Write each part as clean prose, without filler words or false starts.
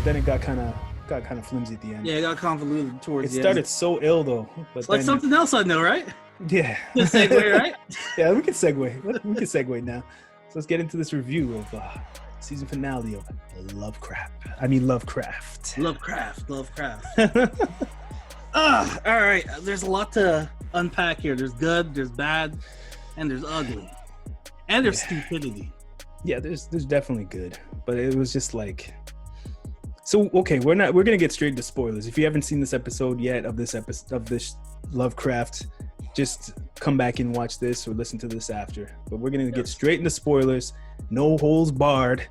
but then it got kind of flimsy at the end. Yeah, it got convoluted towards the end. It started so ill though. But it's like something else I know, right? Yeah. Good segue, right? Yeah, we can segue. We can segue now. So let's get into this review of season finale of Lovecraft. All right. There's a lot to unpack here. There's good, there's bad, and there's ugly, and there's stupidity. Yeah, there's definitely good, but it was just like. So okay, we're gonna get straight to spoilers. If you haven't seen this episode yet of this Lovecraft, just come back and watch this or listen to this after. But we're gonna get straight into spoilers. No holes barred.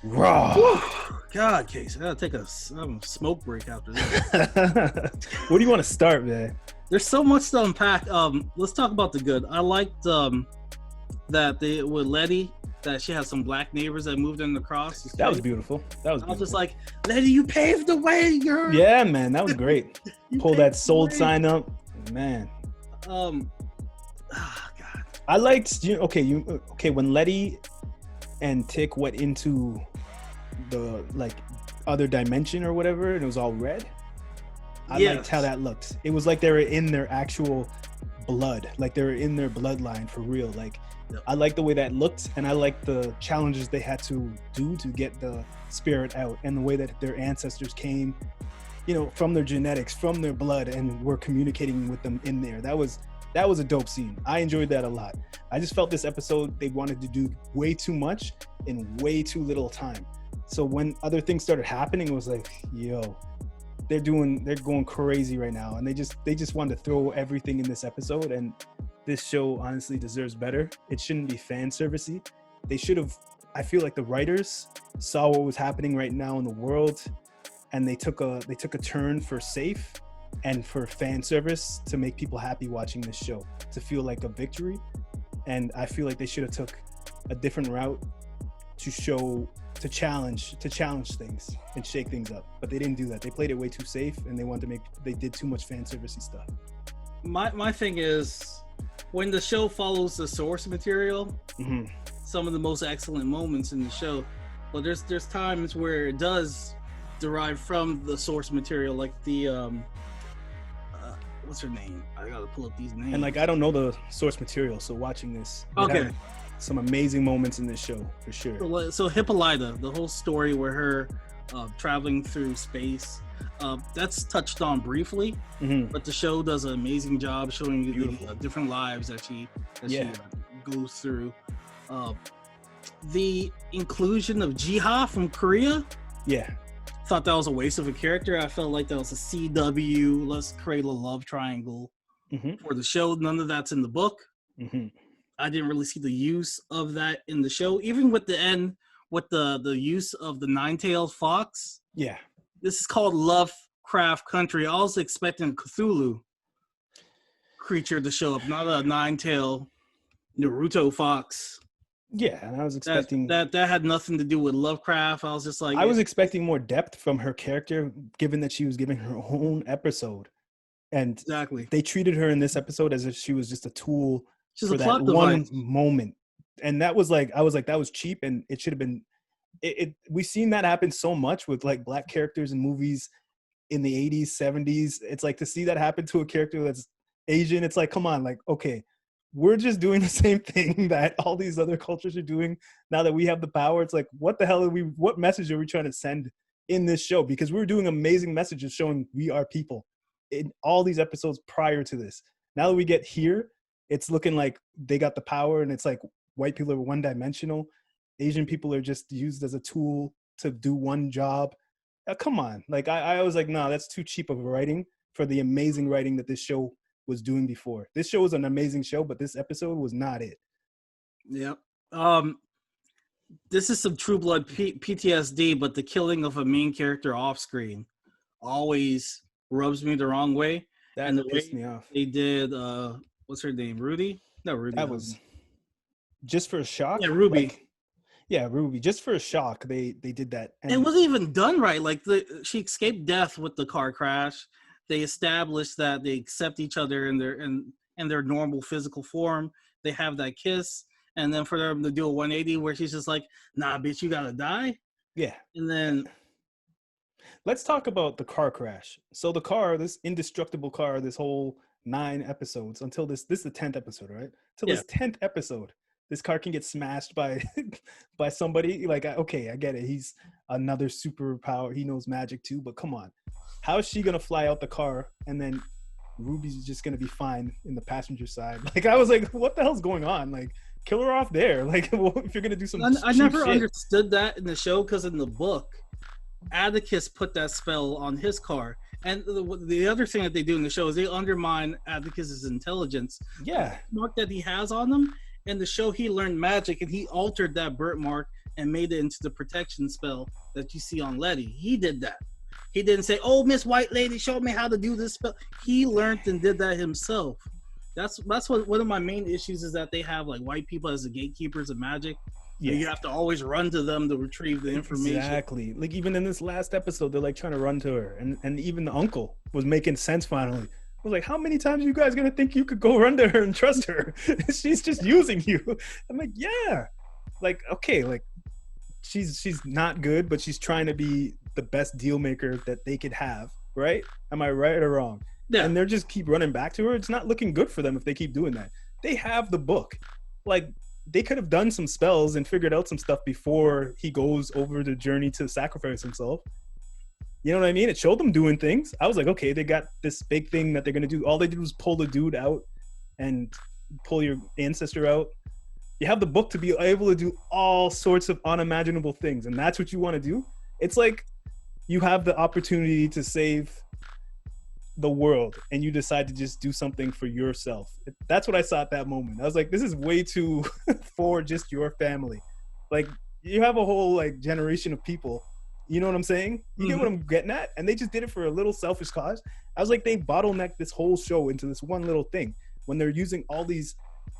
Raw. Woo. God, Case, I gotta take a smoke break after this. Where do you want to start, man? There's so much to unpack. Let's talk about the good. I liked that with Letty, that she had some black neighbors that moved in across. That was beautiful. I was just like, Letty, you paved the way, girl. Yeah, man, that was great. Pull that sold sign up, man. God. I liked when Letty and Tick went into the other dimension or whatever, and it was all red. I liked how that looked. It was like they were in their actual blood, like they were in their bloodline for real. I like the way that looked, and I like the challenges they had to do to get the spirit out, and the way that their ancestors came, from their genetics, from their blood, and were communicating with them in there. That was a dope scene. I enjoyed that a lot. I just felt this episode, they wanted to do way too much in way too little time. So when other things started happening, it was like, yo, they're going crazy right now. And they just wanted to throw everything in this episode. And this show honestly deserves better. It shouldn't be fan servicey. They should have, I feel like the writers saw what was happening right now in the world, and they took a turn for safe and for fan service to make people happy watching this show, to feel like a victory. And I feel like they should have took a different route to challenge things and shake things up. But they didn't do that. They played it way too safe, and they did too much fan servicey stuff. My thing is, when the show follows the source material, some of the most excellent moments in the show, but there's times where it does derive from the source material, like the what's her name? I gotta pull up these names. And I don't know the source material, so watching this, okay, some amazing moments in this show for sure. So Hippolyta, the whole story where her traveling through space, that's touched on briefly, but the show does an amazing job showing you the different lives that she goes through. The inclusion of Jiha from Korea, thought that was a waste of a character. I felt like that was a CW, let's create a love triangle for the show. None of that's in the book. I didn't really see the use of that in the show, even with the end, with the use of the nine-tailed fox. Yeah, this is called Lovecraft Country. I was expecting a Cthulhu creature to show up, not a nine-tailed Naruto fox. Yeah, and I was expecting that had nothing to do with Lovecraft. I was just like, I was expecting more depth from her character, given that she was giving her own episode, and they treated her in this episode as if she was just a tool for that one moment. And that was like, I was like, that was cheap, and it should have been. We've seen that happen so much with black characters in movies in the 80s, 70s. It's like, to see that happen to a character that's Asian. It's like, come on, okay. We're just doing the same thing that all these other cultures are doing now that we have the power. It's like, what the hell what message are we trying to send in this show? Because we're doing amazing messages showing we are people in all these episodes prior to this. Now that we get here, it's looking like they got the power, and it's like white people are one-dimensional. Asian people are just used as a tool to do one job. Come on. I was like, no, that's too cheap of writing for the amazing writing that this show was doing before. This show was an amazing show, but this episode was not it. Yep. This is some True Blood PTSD, but the killing of a main character off screen always rubs me the wrong way. That pissed me off. They did, what's her name? Rudy? No, Rudy. That was just for a shock. Yeah, Ruby. Ruby. Just for a shock, they did that. And it wasn't even done right. She escaped death with the car crash. They established that they accept each other in their normal physical form. They have that kiss, and then for them to do a 180 where she's just like, "Nah, bitch, you gotta die." Yeah. And then Let's talk about the car crash. So the car, this indestructible car, this whole 9 episodes until this is the 10th episode, right? Till this 10th episode, this car can get smashed by by somebody. Like, okay, I get it. He's another superpower. He knows magic too, but come on. How is she gonna fly out the car and then Ruby's just gonna be fine in the passenger side? Like, I was like, what the hell's going on? Like, kill her off there. Like, well, if you're gonna do some I never understood that in the show, because in the book, Atticus put that spell on his car. And the other thing that they do in the show is they undermine Atticus's intelligence. Yeah. The mark that he has on him. In the show, he learned magic, and he altered that birthmark and made it into the protection spell that you see on Letty. He did that. He didn't say, "Oh, Miss White Lady showed me how to do this spell." He learned and did that himself. That's what one of my main issues is, that they have like white people as the gatekeepers of magic. Yeah. You have to always run to them to retrieve the information. Exactly. Like, even in this last episode, they're like trying to run to her, and even the uncle was making sense finally. I was like, how many times are you guys gonna think you could go run to her and trust her? She's just using you. I'm like, yeah. Like, okay, like she's not good, but she's trying to be the best deal maker that they could have, right? Am I right or wrong? Yeah. And they're just keep running back to her. It's not looking good for them if they keep doing that. They have the book. Like, they could have done some spells and figured out some stuff before he goes over the journey to sacrifice himself. You know what I mean? It showed them doing things. I was like, okay, they got this big thing that they're going to do. All they did was pull the dude out and pull your ancestor out. You have the book to be able to do all sorts of unimaginable things, and that's what you want to do? It's like you have the opportunity to save the world, and you decide to just do something for yourself. That's what I saw at that moment. I was like, this is way too for just your family. Like, you have a whole like generation of people. You know what I'm saying? You get what I'm getting at? And they just did it for a little selfish cause. I was like, they bottlenecked this whole show into this one little thing when they're using all these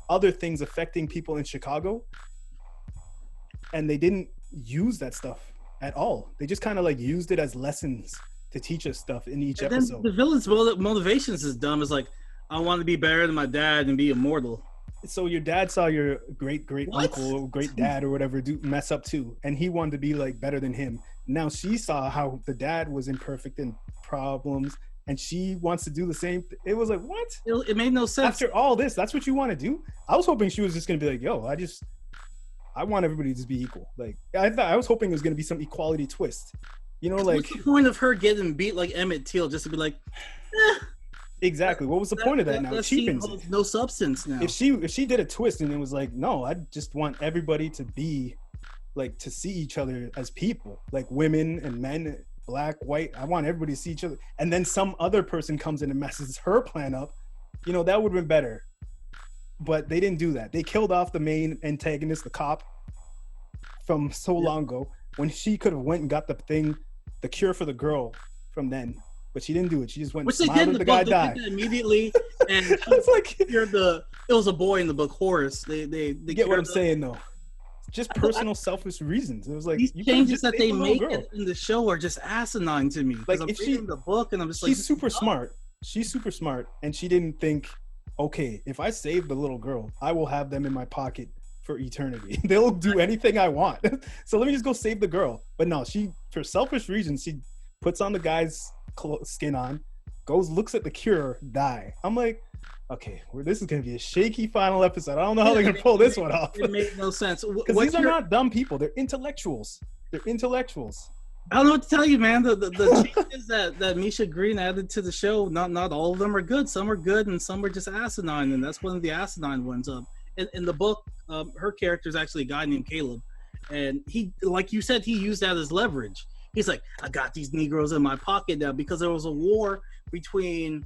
other things affecting people in Chicago, and they didn't use that stuff at all. They just kind of like used it as lessons to teach us stuff in each episode. The villain's motivations is dumb. It's like, I want to be better than my dad and be immortal. So your dad saw your great uncle or great dad or whatever do mess up too, and he wanted to be like better than him. Now she saw how the dad was imperfect and problems, and she wants to do the same. It was like, what? It made no sense. After all this, that's what you want to do? I was hoping she was just gonna be like, yo, I want everybody to be equal. Like, I was hoping it was gonna be some equality twist. You know, like, what's the point of her getting beat like Emmett Till just to be like, Exactly. What was the point of that now? It cheapens it. No substance now. If she did a twist and it was like, no, I just want everybody to be like, to see each other as people, like women and men, black, white. I want everybody to see each other. And then some other person comes in and messes her plan up. You know, that would have been better. But they didn't do that. They killed off the main antagonist, the cop, from so long ago, when she could have went and got the cure for the girl from then. But she didn't do it. She just went. Which they did in the guy book. They did that immediately, and it's like it was a boy in the book, Horace. They get what I'm saying though. Just personal, selfish reasons. It was like these changes that they make in the show are just asinine to me. Like, I'm if reading the book, and I'm just like, she's super smart. She's super smart, and she didn't think, okay, if I save the little girl, I will have them in my pocket for eternity. They'll do anything I want. So let me just go save the girl. But no, she, for selfish reasons, she puts on the guy's skin on, goes, looks at the cure, die. I'm like, okay, this is gonna be a shaky final episode. I don't know how they're gonna pull this one off. It made no sense because these are not dumb people. They're intellectuals. I don't know what to tell you, man. The changes that Misha Green added to the show, not all of them are good. Some are good, and some are just asinine, and that's one of the asinine ones. In the book, her character is actually a guy named Caleb, and he, like you said, he used that as leverage. He's like, I got these Negroes in my pocket now because there was a war between.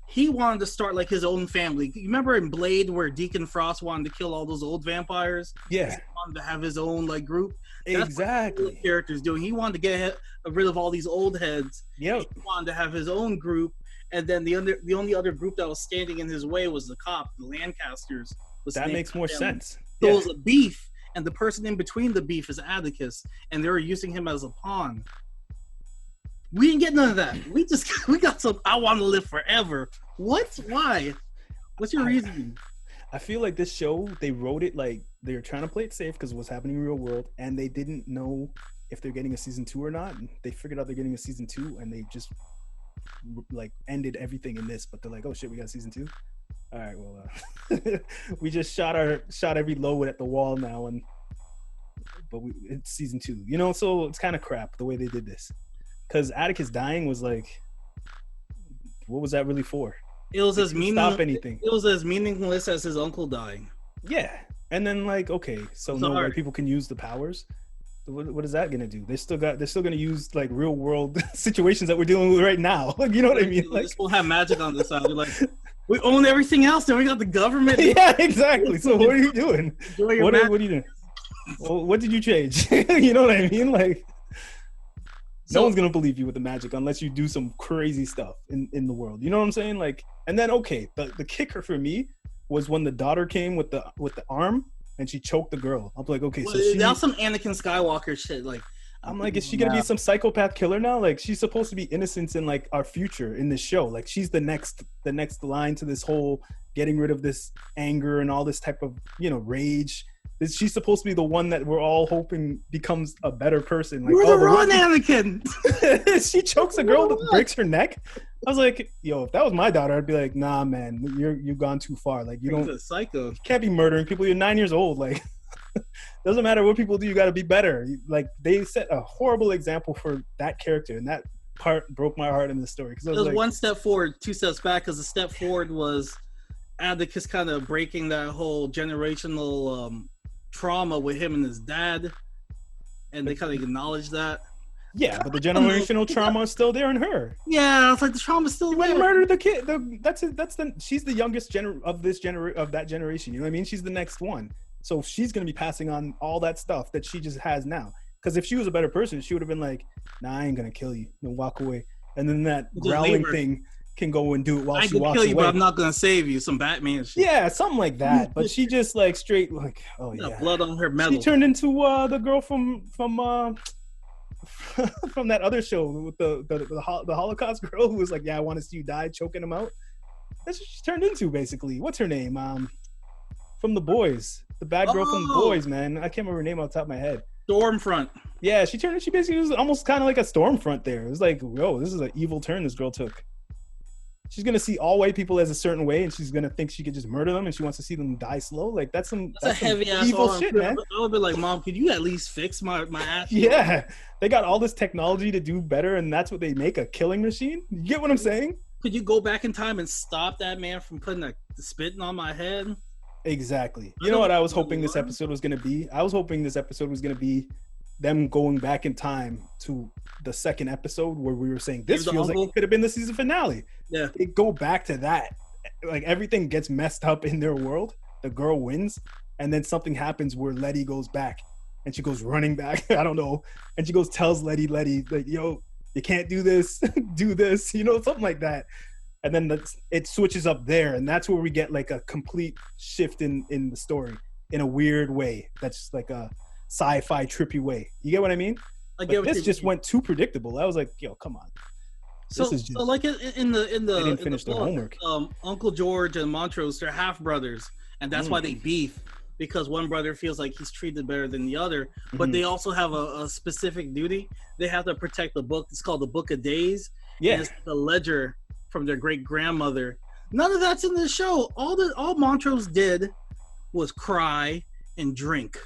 He wanted to start like his own family. You remember in Blerd where Deacon Frost wanted to kill all those old vampires? Yeah. He wanted to have his own like group. That's exactly what the character's doing. He wanted to get rid of all these old heads. Yeah. He wanted to have his own group, and then the only other group that was standing in his way was the cop, the Lancasters. That makes more sense. So it was a beef, and the person in between the beef is Atticus, and they were using him as a pawn. We didn't get none of that. We got some. I want to live forever. What? Why? What's your reasoning? I feel like this show, they wrote it like they were trying to play it safe because it was happening in the real world, and they didn't know if they're getting a season 2 or not. And they figured out they're getting a season 2, and they just like ended everything in this. But they're like, oh shit, we got season 2. All right, well, we just shot every load at the wall now, but it's season 2, you know. So it's kind of crap the way they did this, because Atticus dying was like, what was that really for? It was as stop anything. It was as meaningless as his uncle dying. Yeah, and then like, okay, so no white people can use the powers. What is that gonna do? They're still gonna use like real world situations that we're dealing with right now. Like, you know what I mean? Like, we'll have magic on this side. We're like, we own everything else. Then we got the government. Yeah, exactly. So what are you doing? What are you doing? Well, what did you change? You know what I mean? Like, no one's gonna believe you with the magic unless you do some crazy stuff in the world. You know what I'm saying? Like, and then okay, the kicker for me was when the daughter came with the arm and she choked the girl. I'm like, okay, so that's some Anakin Skywalker shit. Like, I'm like, is she gonna be some psychopath killer now? Like, she's supposed to be innocent in like our future in this show. Like, she's the next line to this whole getting rid of this anger and all this type of, you know, rage. She's supposed to be the one that we're all hoping becomes a better person. Like, you're the wrong Anakin. She chokes a girl that breaks her neck. I was like, yo, if that was my daughter, I'd be like, nah, man, you've gone too far. Like, you don't, a psycho. You can't be murdering people. You're 9 years old. Like, doesn't matter what people do. You got to be better. Like, they set a horrible example for that character, and that part broke my heart in the story. Because it was like, one step forward, 2 steps back. Because the step forward was Atticus kind of breaking that whole generational trauma with him and his dad, and they kind of acknowledge that. Yeah, but the generational trauma is still there in her. Yeah, it's like the trauma's still there. She murdered the kid. She's the youngest of that generation. You know what I mean? She's the next one, so she's gonna be passing on all that stuff that she just has now. Because if she was a better person, she would have been like, "Nah, I ain't gonna kill you," and walk away. And then that growling thing can go and do it while she walks away. I can kill you, but I'm not gonna save you. Some Batman shit. Yeah, something like that. But she just like straight like, oh yeah, blood on her medal. She turned into the girl from from that other show with the Holocaust girl who was like, yeah, I want to see you die, choking him out. That's what she turned into, basically. What's her name? From The Boys, the bad girl from The Boys, man. I can't remember her name off the top of my head. Stormfront. Yeah, she basically was almost kind of like a Stormfront there. It was like, whoa, this is an evil turn this girl took. She's gonna see all white people as a certain way, and she's gonna think she could just murder them, and she wants to see them die slow. Like that's a heavy ass evil shit, man. I would be like, Mom, could you at least fix my ass? Yeah, they got all this technology to do better, and that's what they make, a killing machine. You get what I'm saying? Could you go back in time and stop that man from putting the spitting on my head? Exactly. You know what I was hoping this episode was gonna be? I was hoping this episode was gonna be them going back in time to the second episode where we were saying this feels like it could have been the season finale. Yeah, they go back to that. Like everything gets messed up in their world. The girl wins, and then something happens where Letty goes back, and she goes running back. I don't know, and she tells Letty, like, yo, you can't do this, do this, you know, something like that. And then it switches up there, and that's where we get like a complete shift in the story in a weird way. That's like a sci-fi trippy way. You get what I mean? This just went too predictable. I was like, yo, come on. So like in the their homework. Uncle George and Montrose, they're half brothers, and that's why they beef, because one brother feels like he's treated better than the other. But they also have a specific duty. They have to protect the book. It's called the Book of Days. Yeah, and it's the ledger from their great grandmother. None of that's in the show. All Montrose did was cry and drink.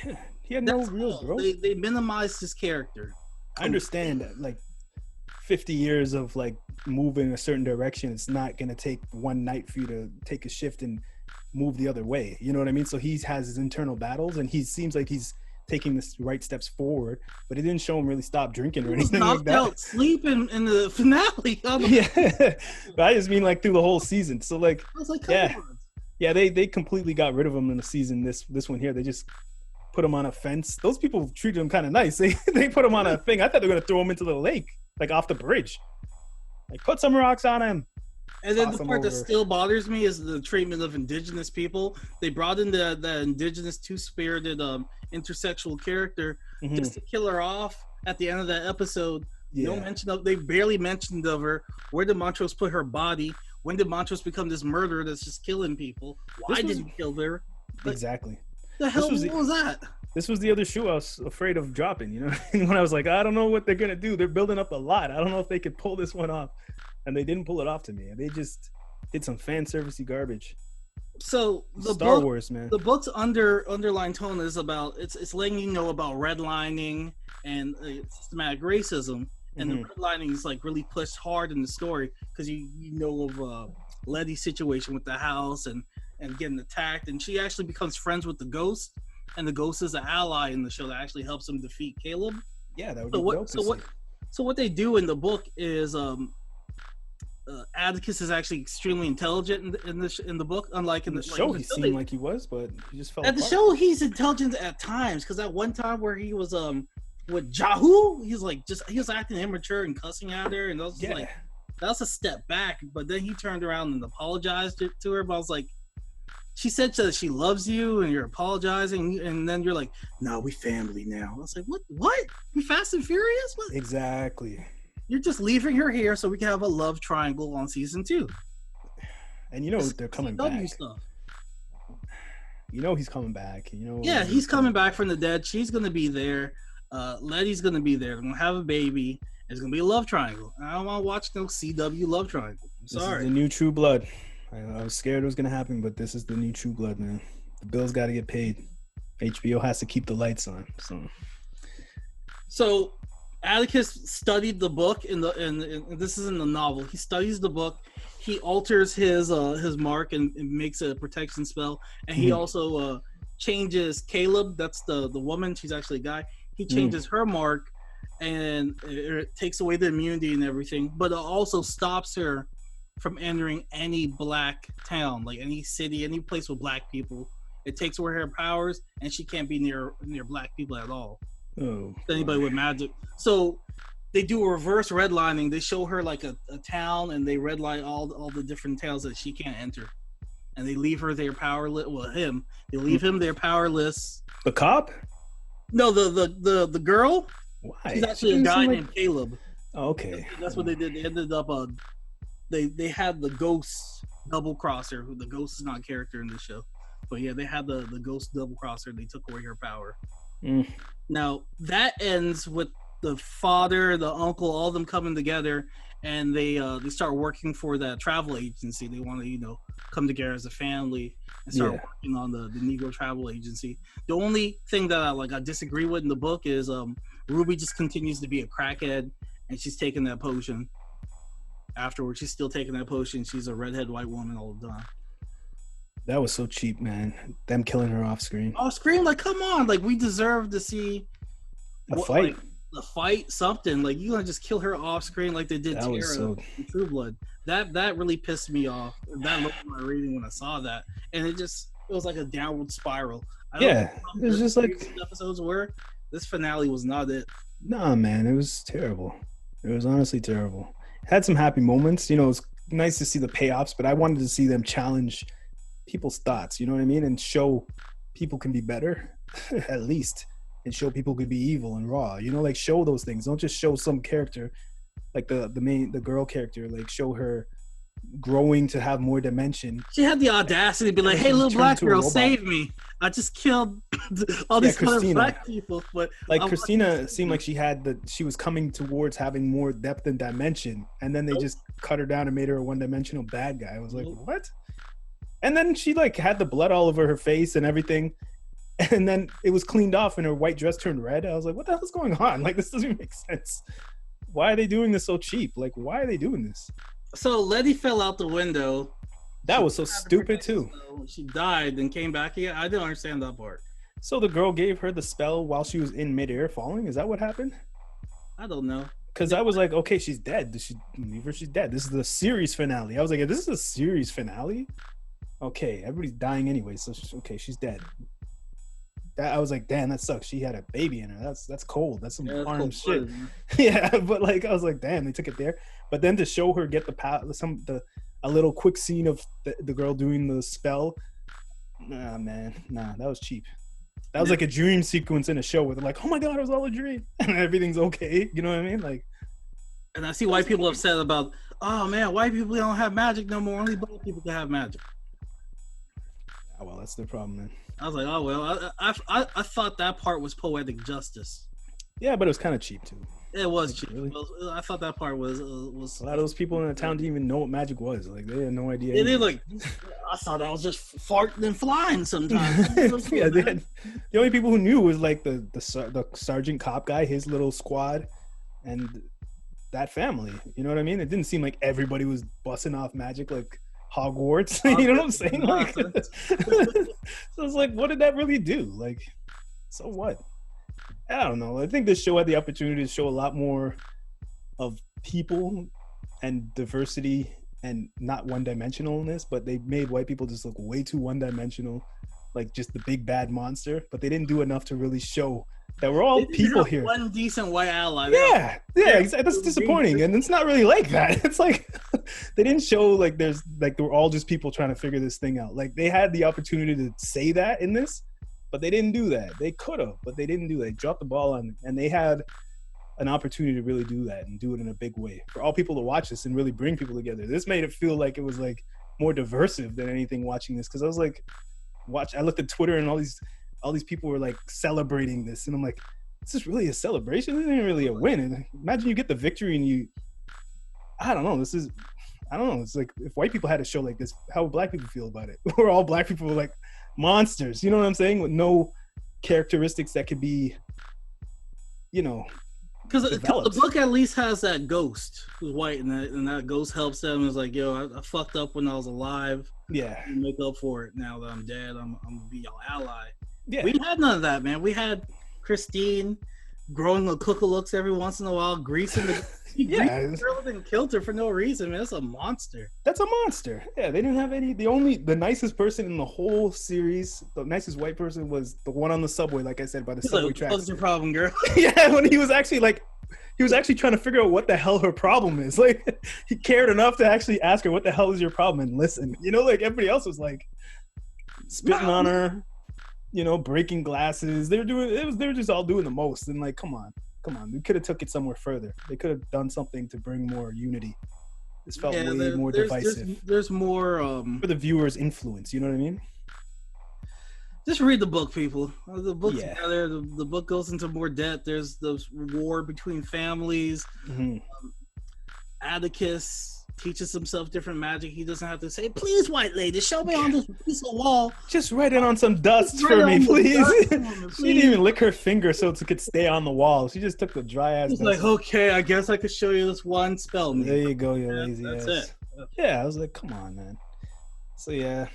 Yeah, he had no real growth. They minimized his character. I understand that, like 50 years of like moving a certain direction, it's not gonna take one night for you to take a shift and move the other way. You know what I mean? So he has his internal battles, and he seems like he's taking the right steps forward, but it didn't show him really stop drinking or anything like that. Out sleeping in the finale. Yeah, but I just mean like through the whole season. So like, I was like, yeah, they completely got rid of him in the season. This one here, they just put him on a fence. Those people treated him kind of nice. They put him on a thing. I thought they were gonna throw him into the lake, like off the bridge. Like, put some rocks on him. And then the part that still bothers me is the treatment of indigenous people. They brought in the indigenous two-spirited intersexual character just to kill her off at the end of that episode. Yeah. No mention of, they barely mentioned of her. Where did Montrose put her body? When did Montrose become this murderer that's just killing people? Why did he kill her? Exactly. The hell was that? This was the other shoe I was afraid of dropping, you know? When I was like, I don't know what they're going to do. They're building up a lot. I don't know if they could pull this one off. And they didn't pull it off to me. They just did some fan servicey garbage. So the Star Wars, man. The book's underlying tone is about it's letting you know about redlining and systematic racism. And the redlining is like really pushed hard in the story because you know of Letty's situation with the house and getting attacked. And she actually becomes friends with the ghost. And the ghost is an ally in the show that actually helps him defeat Caleb. Yeah, that would be dope. So what they do in the book is Atticus is actually extremely intelligent in the book, unlike in the show. He seemed like he was, but he just fell apart. The show, he's intelligent at times because at one time where he was with Jahu, he was acting immature and cussing at her, and I was like, that was a step back. But then he turned around and apologized to her. But I was like, she said that she loves you and you're apologizing, and then you're like, no, we family now. I was like, what? We Fast and Furious? What? Exactly. You're just leaving her here so we can have a love triangle on season 2. And you know they're coming back. Stuff. You know he's coming back. You know. Yeah, he's coming back from the dead. She's gonna be there. Letty's gonna be there. They're gonna have a baby. It's gonna be a love triangle. I don't want to watch no CW love triangle. I'm sorry. This is the new True Blood. I was scared it was gonna happen, but this is the new True Blood, man. The bills got to get paid. HBO has to keep the lights on. So Atticus studied the book and this is in the novel. He studies the book. He alters his mark and makes a protection spell. And he also changes Caleb. That's the woman. She's actually a guy. He changes her mark, and it takes away the immunity and everything. But it also stops her from entering any black town, like any city, any place with black people. It takes away her powers, and she can't be near black people at all. Oh, anybody with magic. So they do a reverse redlining. They show her like a town, and they redline all the different towns that she can't enter, and they leave her there powerless. Well, him. They leave him there powerless. The cop? No, the girl. Why? She's actually a guy named Caleb. Oh, okay. That's what they did. They ended up they had the ghost double crosser. Who the ghost is not a character in this show, but yeah, they had the ghost double crosser. They took away her power. Now that ends with the father, the uncle, all of them coming together, and they start working for that travel agency. They want to come together as a family and start working on the Negro travel agency. The only thing that I disagree with in the book is Ruby just continues to be a crackhead, and she's taking that potion. Afterwards, she's still taking that potion. She's a redhead white woman all the time. That was so cheap, man. Them killing her off screen. Off screen, come on, we deserve to see a fight. The fight, something you're gonna just kill her off screen like they did Tara in True Blood. That really pissed me off. That looked at my reading when I saw that, and it was like a downward spiral. It was just like episodes were. This finale was not it. Nah, man, it was terrible. It was honestly terrible. It had some happy moments. It was nice to see the payoffs, but I wanted to see them challenge people's thoughts. You know what I mean, and show people can be better, at least. And show people could be evil and raw, show those things. Don't just show some character, like the girl character, show her growing to have more dimension. She had the audacity to be like, "Hey, little black girl, save me! I just killed all these other black people." But Christina seemed like she was coming towards having more depth and dimension, and then they just cut her down and made her a one-dimensional bad guy. I was like, what? And then she had the blood all over her face and everything. And then it was cleaned off and her white dress turned red. I was like, what the hell is going on? This doesn't make sense. Why are they doing this so cheap? Why are they doing this? So Letty fell out the window. That was so stupid too. She died and came back again. I didn't understand that part. So the girl gave her the spell while she was in midair falling? Is that what happened? I don't know. Because I was like, okay, she's dead. Did she leave her? She's dead. This is the series finale. I was like, this is a series finale? Okay, everybody's dying anyway. So, she's dead. I was like, damn, that sucks. She had a baby in her. That's cold. That's some harm shit. Yeah, but I was like, damn, they took it there. But then to show her get a little quick scene of the girl doing the spell. Nah, man, that was cheap. That was like a dream sequence in a show where they're like, oh my god, it was all a dream, and everything's okay. You know what I mean? And I see white people upset about, oh man, white people don't have magic no more. Only black people can have magic. Oh well, that's the problem, man. I was like, oh well, I thought that part was poetic justice. Yeah, but it was kind of cheap too. It was cheap. Really? I thought that part was. A lot of those people in the town didn't even know what magic was. Like they had no idea. Yeah, they like. I thought I was just farting and flying sometimes. Yeah, the only people who knew was like the sergeant cop guy, his little squad, and that family. You know what I mean? It didn't seem like everybody was busting off magic like Hogwarts. You know what I'm saying? Like, so it's like, what did that really do? Like, so what? I don't know. I think this show had the opportunity to show a lot more of people and diversity and not one-dimensionalness, but they made white people just look way too one-dimensional, like just the big bad monster. But they didn't do enough to really show that we're all people here. One decent white ally. Yeah, exactly. That's disappointing, and it's not really like that. It's like they didn't show like there's like they were all just people trying to figure this thing out. Like they had the opportunity to say that in this, but they didn't do that. They could have, but they didn't do that. They dropped the ball on it, and they had an opportunity to really do that and do it in a big way for all people to watch this and really bring people together. This made it feel like it was like more diversive than anything watching this, because I was like, I looked at Twitter and all these people were like celebrating this, and I'm like, is this really a celebration? This isn't really a win. And imagine you get the victory and I don't know. It's like if white people had a show like this, how would black people feel about it? We're all black people like monsters, you know what I'm saying? With no characteristics that could be, you know, because the book at least has that ghost who's white, and that ghost helps them. It's like, yo, I fucked up when I was alive. Yeah, make up for it now that I'm dead. I'm gonna be your ally. Yeah, we had none of that, man. We had Christine growing a cookalooks every once in a while, greasing the girl and killed her for no reason, man. That's a monster. That's a monster. Yeah, they didn't have any. The nicest person in the whole series, the nicest white person was the one on the subway, like I said, by the subway tracks. What's your problem, girl? Yeah, when he was actually trying to figure out what the hell her problem is. Like he cared enough to actually ask her what the hell is your problem and listen. You know, like everybody else was like spitting on her, you know, breaking glasses. They were just all doing the most. And like, come on. We could have took it somewhere further. They could have done something to bring more unity. This felt way more divisive. There's more for the viewer's influence. You know what I mean? Just read the book, people. The book's together. The book goes into more depth. There's the war between families. Mm-hmm. Atticus teaches himself different magic. He doesn't have to say, "Please, white lady, show me on this piece of wall. Just write it on some dust for me, please." She didn't even lick her finger so it could stay on the wall. She just took the dry ass. She's like, "Okay, I guess I could show you this one spell." There you go, you lazy ass. That's it. Yeah, I was like, come on, man. So yeah,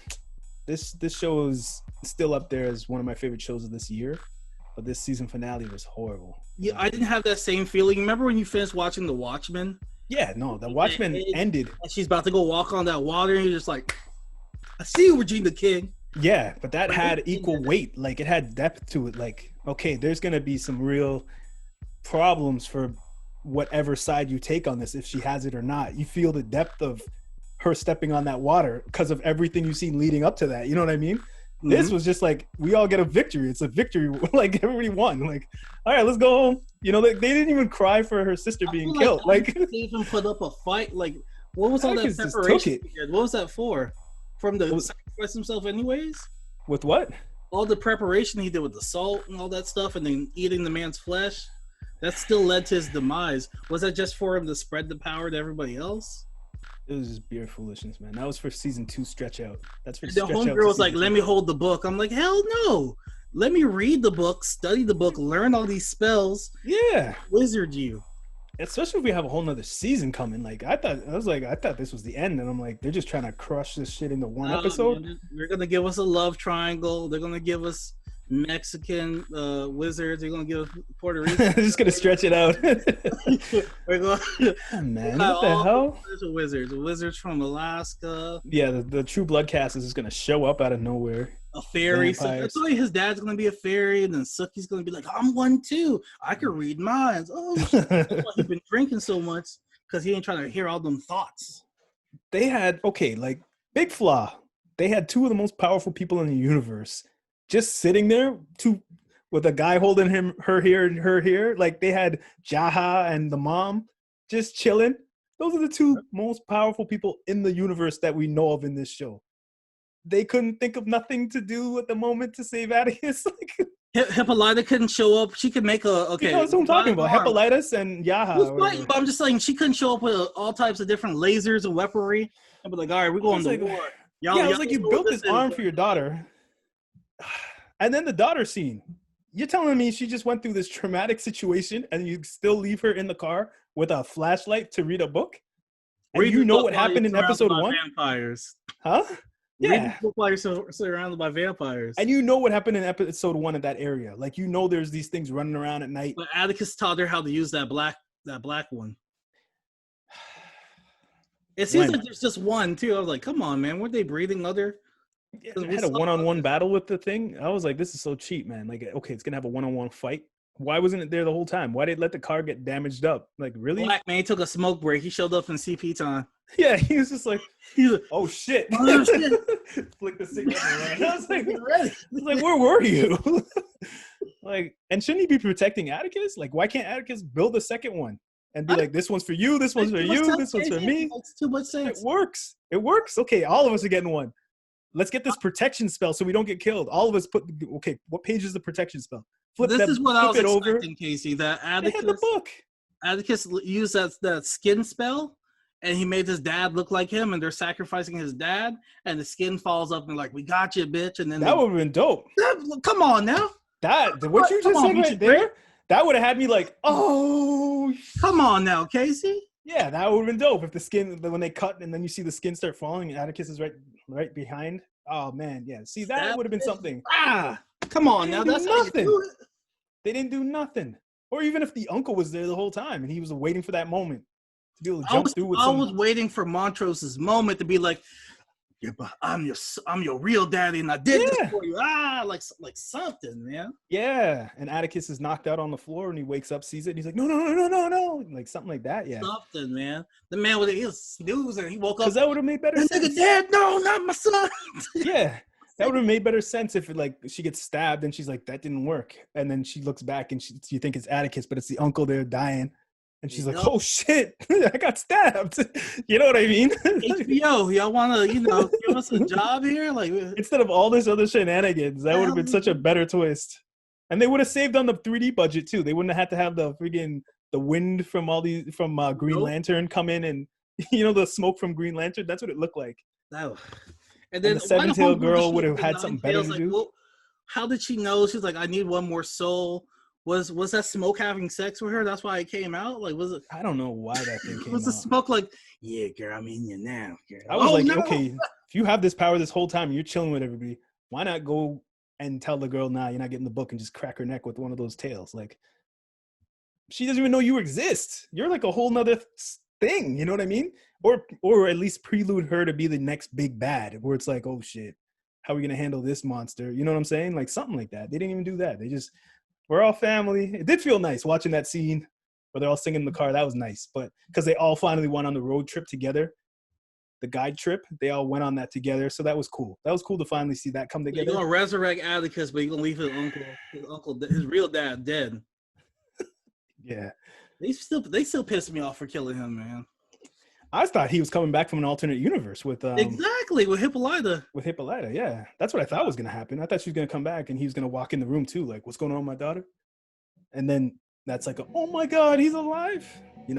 this show is still up there as one of my favorite shows of this year, but this season finale was horrible. Yeah, I didn't have that same feeling. Remember when you finished watching The Watchmen? Yeah, no, The Watchmen ended. And she's about to go walk on that water, and you're just like, I see you, Regina King. Yeah, but that had equal weight. Like, it had depth to it. Like, okay, there's going to be some real problems for whatever side you take on this, if she has it or not. You feel the depth of her stepping on that water because of everything you've seen leading up to that. You know what I mean? Mm-hmm. This was just like, we all get a victory. It's a victory. Like, everybody won. Like, all right, let's go home. You know, they didn't even cry for her sister being killed. Like, they even put up a fight. Like, what was all that preparation? What was that for? From the sacrifice himself anyways? With what? All the preparation he did with the salt and all that stuff, and then eating the man's flesh, that still led to his demise. Was that just for him to spread the power to everybody else? It was just pure foolishness, man. That was for season 2 stretch out. That's for the homegirl was like, let me hold the book. I'm like, hell no. Let me read the book, study the book, learn all these spells. Yeah. Wizard you. Especially if we have a whole nother season coming. Like, I thought this was the end, and I'm like, they're just trying to crush this shit into one episode. Man, they're gonna give us a love triangle. They're gonna give us Mexican wizards. They're gonna give us Puerto Rican. They're just gonna stretch it out. We're going, oh, man, what the hell? Wizards from Alaska. Yeah, the True Blood cast is just gonna show up out of nowhere. A fairy. So that's why his dad's gonna be a fairy, and then Suki's gonna be like, I'm one too. I can read minds. Oh, shit. That's why he's been drinking so much, because he ain't trying to hear all them thoughts. They had like, big flaw. They had two of the most powerful people in the universe just sitting there, with a guy holding her here and her here. Like, they had Jaha and the mom just chilling. Those are the two most powerful people in the universe that we know of in this show. they couldn't think of nothing to do at the moment to save Atticus. Like, Hippolyta couldn't show up. She could make okay. That's what I'm talking about. Hippolytus and Yaha. Fighting, but I'm just saying she couldn't show up with all types of different lasers and weaponry. And be like, all right, we're going to war. I was like, you built this arm for your daughter. And then the daughter scene. You're telling me she just went through this traumatic situation and you still leave her in the car with a flashlight to read a book? And you know what happened in episode 1? Vampires. Huh? Yeah. While you're surrounded by vampires. And you know what happened in episode 1 at that area. Like, you know there's these things running around at night. But Atticus taught her how to use that black one. It seems like there's just one, too. I was like, come on, man. Weren't they breeding other? Yeah, I had a one-on-one battle with the thing. I was like, this is so cheap, man. Like, okay, it's going to have a one-on-one fight. Why wasn't it there the whole time? Why did they let the car get damaged up? Like, really? Black man took a smoke break. He showed up in CP time. Yeah, he was just like, oh shit. Flick the cigarette around. I was like, where were you? Like, and shouldn't he be protecting Atticus? Like, why can't Atticus build a second one and be like, this one's for you, this one's for you, this one's for me? That's too much sense. It works. Okay, all of us are getting one. Let's get this protection spell so we don't get killed. All of us okay, what page is the protection spell? This is what I was expecting, Casey. That Atticus used that skin spell, and he made his dad look like him, and they're sacrificing his dad, and the skin falls up and like, we got you, bitch. And then that would have been dope. Come on now. What you just said right there, that would have had me like, oh. Come on now, Casey. Yeah, that would have been dope if the skin, when they cut and then you see the skin start falling and Atticus is right behind. Oh man, yeah. See, that would have been something. Come on now, that's nothing. They didn't do nothing. Or even if the uncle was there the whole time and he was waiting for that moment to be able to jump through with I was waiting for Montrose's moment to be like, yeah, but I'm your real daddy and I did this for you. Like something, man. Yeah. And Atticus is knocked out on the floor and he wakes up, sees it, and he's like, no. Like something like that, yeah. Something, man. The man he was snoozing. He woke up. Because that would have made better sense. Nigga dead? No, not my son. Yeah. That would have made better sense if she gets stabbed and she's like, that didn't work. And then she looks back and you think it's Atticus, but it's the uncle there dying. And she's like, oh shit, I got stabbed. You know what I mean? HBO, y'all want to, give us a job here? Like, instead of all this other shenanigans, that would have been such a better twist. And they would have saved on the 3D budget too. They wouldn't have had to have the wind from Green Lantern come in and, the smoke from Green Lantern. That's what it looked like. And then the seven-tailed girl would have had something better to do. Well, how did she know? She's like, I need one more soul. Was that smoke having sex with her? That's why it came out? Like, was it? I don't know why that thing came out. Was the smoke like, yeah, girl, I'm in you now, girl. I was okay, if you have this power this whole time and you're chilling with everybody, why not go and tell the girl, nah, you're not getting the book and just crack her neck with one of those tails? Like, she doesn't even know you exist. You're like a whole nother thing, you know what I mean? Or at least prelude her to be the next big bad, where it's like, oh shit, how are we gonna handle this monster? You know what I'm saying? Like something like that. They didn't even do that. We're all family. It did feel nice watching that scene where they're all singing in the car. That was nice, but because they all finally went on the road trip together, the guide trip, they all went on that together. So that was cool. That was cool to finally see that come together. You're gonna resurrect Atticus, but you're gonna leave his uncle, his real dad, dead. Yeah, they still pissed me off for killing him, man. I thought he was coming back from an alternate universe with exactly with Hippolyta. With Hippolyta, yeah, that's what I thought was gonna happen. I thought she was gonna come back and he was gonna walk in the room too, like, what's going on with my daughter? And then that's like, oh my god, he's alive,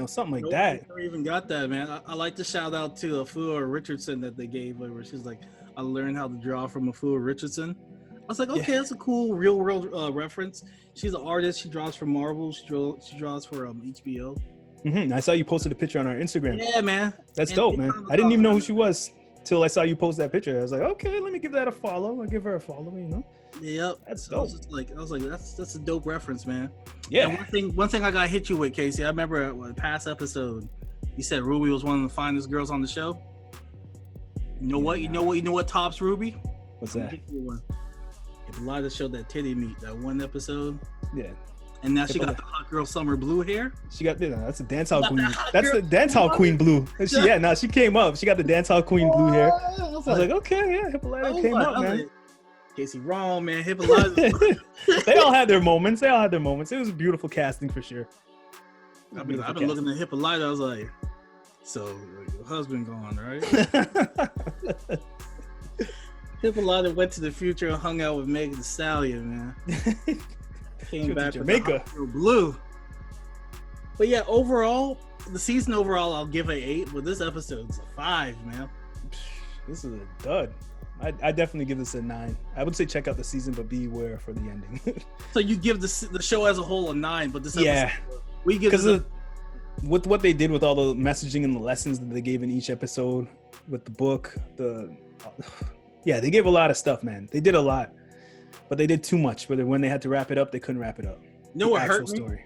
something like that. I never even got that, man. I like to shout out to Afua Richardson that they gave, where she's like, I learned how to draw from Afua Richardson. I was like, okay, that's a cool real world reference. She's an artist. She draws for Marvel. She draws for HBO. Mm-hmm. I saw you posted a picture on our Instagram. Yeah, man. That's dope, man. I didn't even know who she was till I saw you post that picture. I was like, okay, let me give that a follow. I'll give her a follow, Yep. That's dope. I was like, that's a dope reference, man. Yeah. And one thing I got hit you with, Casey. I remember a past episode, you said Ruby was one of the finest girls on the show. You know what? You know what tops Ruby? What's that? Hippolyta showed that titty meat that one episode. Yeah. And now she got the hot girl summer blue hair. She got that's the dance hall queen. That's the dance hall queen blue. She came up. She got the dance hall queen blue hair. I was like, okay, yeah, Hippolyta came up, man. Like, Casey, wrong, man. Hippolyta. They all had their moments. It was beautiful casting for sure. I've been looking at Hippolyta. I was like, so your husband gone, right? Hippolyta went to the future and hung out with Megan Thee Stallion, man. Came back to Jamaica. Blue. But yeah, overall, the season overall, I'll give an 8, but this episode's a 5, man. This is a dud. I definitely give this a 9. I would say check out the season, but beware for the ending. So you give the show as a whole a 9, but this episode, yeah, we give because with what they did with all the messaging and the lessons that they gave in each episode, with the book, they gave a lot of stuff, man. They did a lot, but they did too much. But when they had to wrap it up, they couldn't wrap it up. You know what hurt me? Story.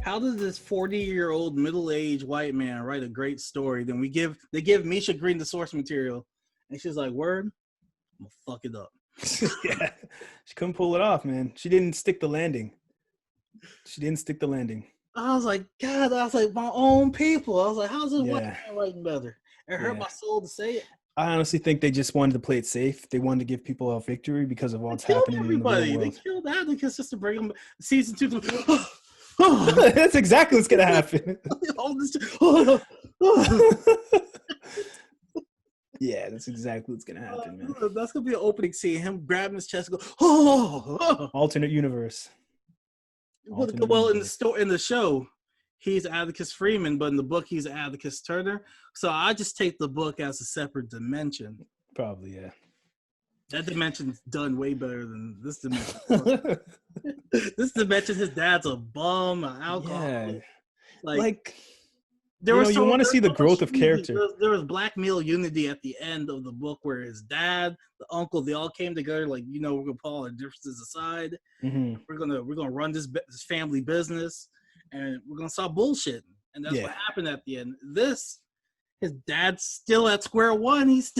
How did this 40-year-old middle-aged white man write a great story? Then they give Misha Green the source material, and she's like, "Word, I'm gonna fuck it up." Yeah, she couldn't pull it off, man. She didn't stick the landing. I was like, God, my own people. I was like, how's this white man writing better? It hurt my soul to say it. I honestly think they just wanted to play it safe. They wanted to give people a victory because of what's happening. Everybody. They killed Atticus just to bring him season 2 to. That's exactly what's gonna happen. Yeah, that's exactly what's gonna happen, man. That's gonna be an opening scene. Him grabbing his chest and go, Alternate universe. Well, in the show, he's Atticus Freeman, but in the book, he's Atticus Turner. So I just take the book as a separate dimension. Probably, yeah. That dimension's done way better than this dimension. This dimension, his dad's a bum, an alcoholic. Yeah. Like you want to see the growth of character. There was black male unity at the end of the book where his dad, the uncle, they all came together. Like, we're gonna put all our differences aside. Mm-hmm. We're gonna run this family business, and we're gonna stop bullshitting. And that's what happened at the end. His dad's still at square one. He's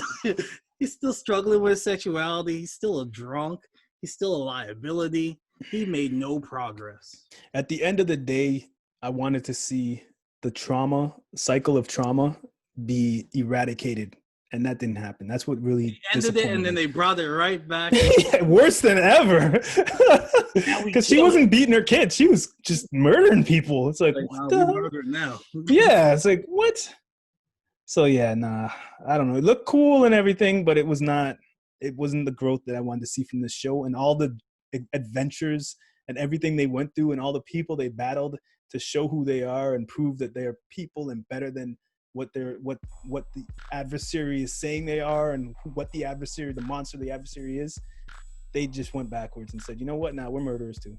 still struggling with his sexuality. He's still a drunk. He's still a liability. He made no progress. At the end of the day, I wanted to see the cycle of trauma be eradicated, and that didn't happen. That's what really ended it, and then they brought it right back. Worse than ever. Because she wasn't beating her kids. She was just murdering people. It's like what the hell? Now. Yeah, it's like, what? So yeah, I don't know. It looked cool and everything, but it wasn't the growth that I wanted to see from this show, and all the adventures and everything they went through and all the people they battled to show who they are and prove that they're people and better than what the adversary is saying they are, and what the monster the adversary is. They just went backwards and said, you know what? Now we're murderers too.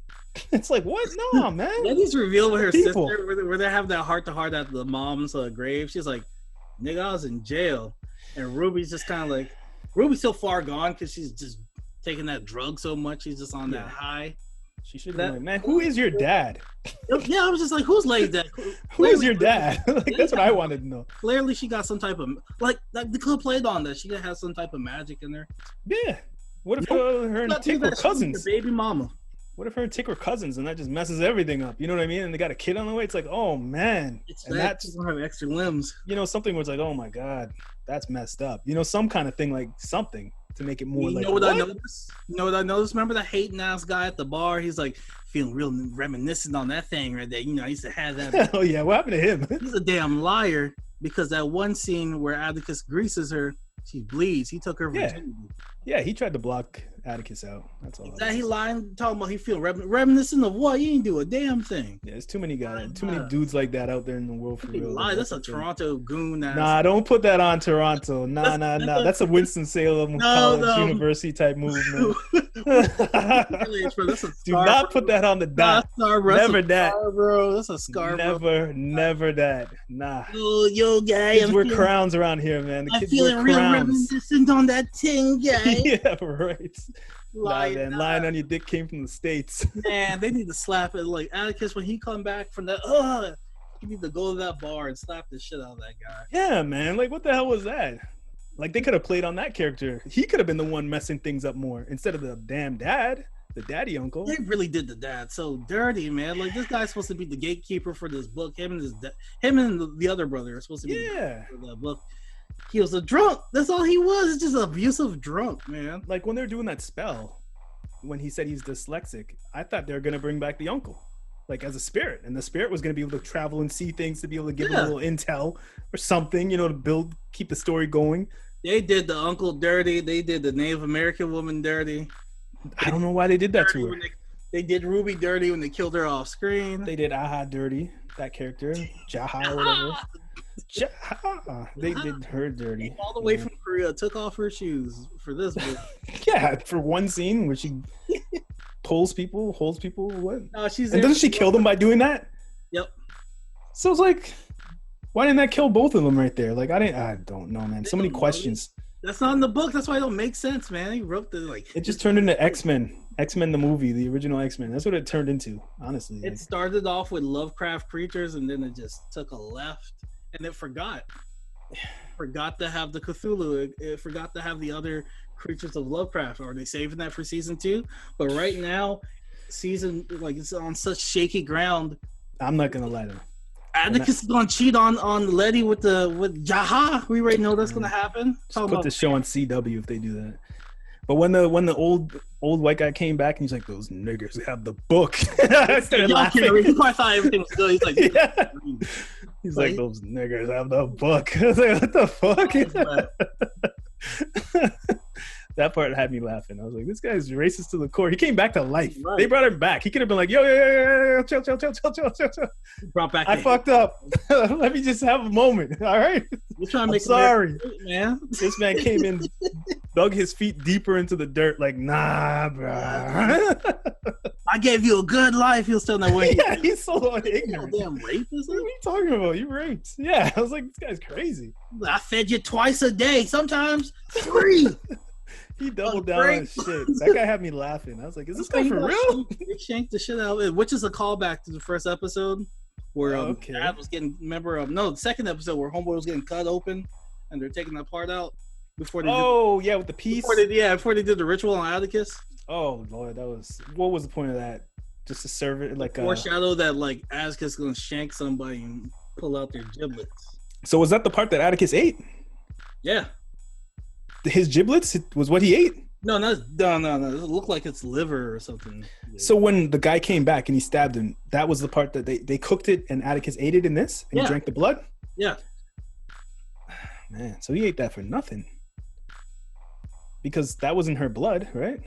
It's like, what? No, man. Letty's reveal with her sister where they have that heart-to-heart at the mom's grave. She's like, nigga, I was in jail. And Ruby's just kind of like, Ruby's so far gone because she's just taking that drug so much. She's just on that high. She should have been like, man, who is your dad? Yeah, I was just like, who's Lady's dad? Who is your dad? That's what I wanted to know. Clearly, she got some type of, like the club played on that. She could have some type of magic in there. Yeah. What if her and Tick were cousins? Baby mama. What if her and Tick were cousins and that just messes everything up? You know what I mean? And they got a kid on the way. It's like, oh man. And that's gonna have extra limbs. Something where it's like, oh my god, that's messed up. Some kind of thing, like something to make it more like. What I noticed? You know what I noticed? Remember the hating ass guy at the bar? He's like feeling real reminiscent on that thing right there. I used to have that. Oh yeah, what happened to him? He's a damn liar, because that one scene where Atticus greases her, she bleeds. He took her virginity. Yeah, he tried to block Atticus out. That's all. He lying, talking about he feel reminiscent of what? You ain't do a damn thing. Yeah, there's too many guys, too many dudes like that out there in the world for real. That's a Toronto goon. Nah, don't put that on Toronto. Nah. That's a Winston-Salem College University type move, man. Do not put that on the dot. Never that, bro. That's a scar. Never that. Nah. Yo, guy. Kids wear crowns around here, man. The kids feeling wear real crowns. reminiscent on that thing, guy. Yeah, right. Lying on your dick came from the States. Man, they need to slap it. Like Atticus, when he come back from that, you need to go to that bar and slap the shit out of that guy. Yeah, man. Like, what the hell was that? Like, they could have played on that character. He could have been the one messing things up more instead of the damn dad, the daddy uncle. They really did the dad so dirty, man. Like, this guy's supposed to be the gatekeeper for this book. Him and the other brother are supposed to be for that book. He was a drunk. That's all he was. It's just an abusive drunk, man. Like, when they're doing that spell, when he said he's dyslexic, I thought they were going to bring back the uncle, like, as a spirit. And the spirit was going to be able to travel and see things, to be able to give a little intel or something, to keep the story going. They did the uncle dirty. They did the Native American woman dirty. I don't know why they did that to her. They did Ruby dirty when they killed her off screen. They did Aha dirty, that character. Jaha or whatever. Jaha. They did her dirty. All the way from Korea, took off her shoes for this book. Yeah, for one scene where she holds people, what? No, she's and doesn't she kill them by doing that? Yep. So it's like, why didn't that kill both of them right there? Like, I don't know, man. So many questions. That's not in the book. That's why it don't make sense, man. He wrote the It just turned into X-Men the movie, the original X-Men. That's what it turned into, honestly. It started off with Lovecraft creatures, and then it just took a left, and it forgot to have the Cthulhu. It forgot to have the other creatures of Lovecraft. Are they saving that for season 2? But right now, it's on such shaky ground. I'm not gonna lie to you. Atticus is gonna cheat on Letty with Jaha. We already know that's gonna happen. Just put the show on CW if they do that. But when the old white guy came back and he's like, "Those niggers have the book," I started laughing. He probably thought everything was good. He's like, yeah. He's like, "Those niggers have the book." I was like, "What the fuck?" That part had me laughing. I was like, "This guy's racist to the core." He came back to life. Right. They brought him back. He could have been like, "Yo, chill. Brought back. I fucked up. Let me just have a moment. All right." You're trying to make sorry, man. This man came in, dug his feet deeper into the dirt. Like, nah, bro. I gave you a good life. He'll still not wait. Yeah, he's so ignorant. Damn rapist. What are you talking about? You raped. Yeah, I was like, this guy's crazy. I fed you twice a day. Sometimes 3. He doubled down on shit. That guy had me laughing. I was like, is this guy for real? He shanked the shit out of it, which is a callback to the first episode where Dad was getting, the second episode where Homeboy was getting cut open and they're taking that part out before they with the piece. Before they did the ritual on Atticus. Oh, Lord, what was the point of that? Just to serve it like foreshadow that like Atticus is going to shank somebody and pull out their giblets. So was that the part that Atticus ate? Yeah. His giblets was what he ate? No. It looked like it's liver or something. So when the guy came back and he stabbed him, that was the part that they cooked it and Atticus ate it in this and he drank the blood? Yeah. Man, so he ate that for nothing. Because that wasn't her blood, right?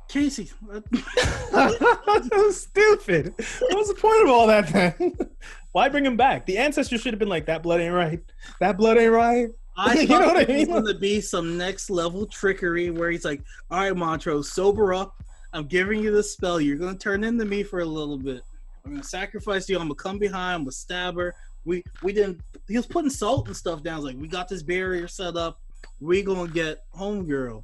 Casey. That was stupid. What was the point of all that then? Why bring him back? The ancestors should have been like, that blood ain't right. That blood ain't right. I thought it was going to be some next level trickery where he's like, all right, Montrose, sober up. I'm giving you the spell. You're going to turn into me for a little bit. I'm going to sacrifice you. I'm going to come behind. I'm going to stab her. We didn't. He was putting salt and stuff down. Like, we got this barrier set up. We going to get homegirl.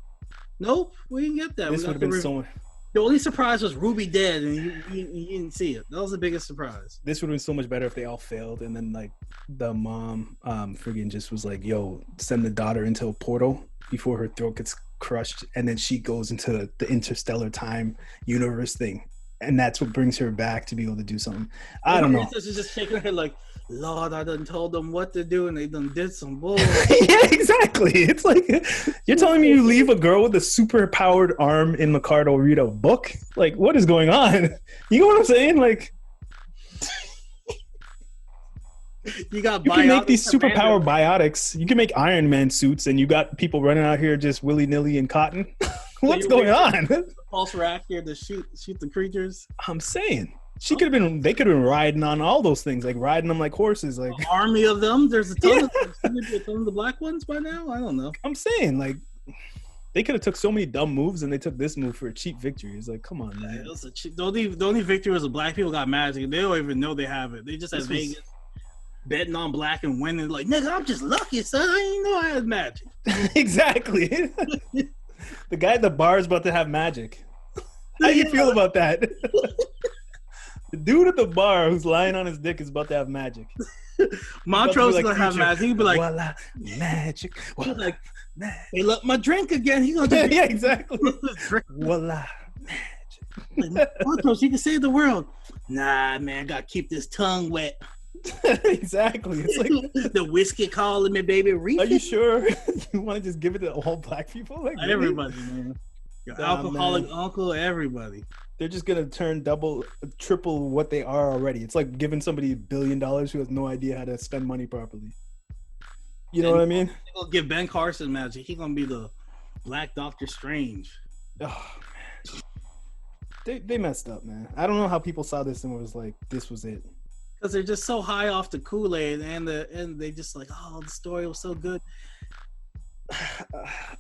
Nope, we didn't get that. This would have been so much. The only surprise was Ruby dead, and you didn't see it. That was the biggest surprise. This would have been so much better if they all failed, and then like the mom, friggin' just was like, "Yo, send the daughter into a portal before her throat gets crushed," and then she goes into the interstellar time universe thing, and that's what brings her back to be able to do something. I don't know. She's just shaking her head like, Lord, I done told them what to do, and they done did some bull. Yeah, exactly. It's like, you're telling me you leave a girl with a super powered arm in Ricardo read a book? Like, what is going on? You know what I'm saying? Like, you can make these superpower biotics. You can make Iron Man suits, and you got people running out here just willy nilly in cotton. What's going on? Pulse reactor to shoot the creatures. I'm saying. They could have been riding on all those things, like riding them like horses. Like an army of them. There's a ton of them. Maybe a ton of the black ones by now. I don't know. I'm saying, like, they could have took so many dumb moves, and they took this move for a cheap victory. It's like, come on, man. The only victory was the black people got magic. They don't even know they have it. They just had Vegas betting on black and winning. Like, nigga, I'm just lucky, son. I didn't know I had magic. Exactly. The guy at the bar is about to have magic. How do you feel about that? The dude at the bar who's lying on his dick is about to have magic. Montrose is gonna have magic. He'd be like, voila, magic. Voila, like, they left my drink again. He's gonna yeah, exactly. Voila, magic. Like, Montrose, he can save the world. Nah, man, gotta keep this tongue wet. Exactly. It's like the whiskey calling me, baby. Are you sure you want to just give it to all black people? Like everybody, man. Your alcoholic uncle, everybody. They're just gonna turn double, triple what they are already. It's like giving somebody $1 billion who has no idea how to spend money properly. You know what I mean? They're gonna give Ben Carson magic. He's gonna be the Black Doctor Strange. Oh man, they messed up, man. I don't know how people saw this and was like, this was it. Because they're just so high off the Kool-Aid, and they just like, oh, the story was so good.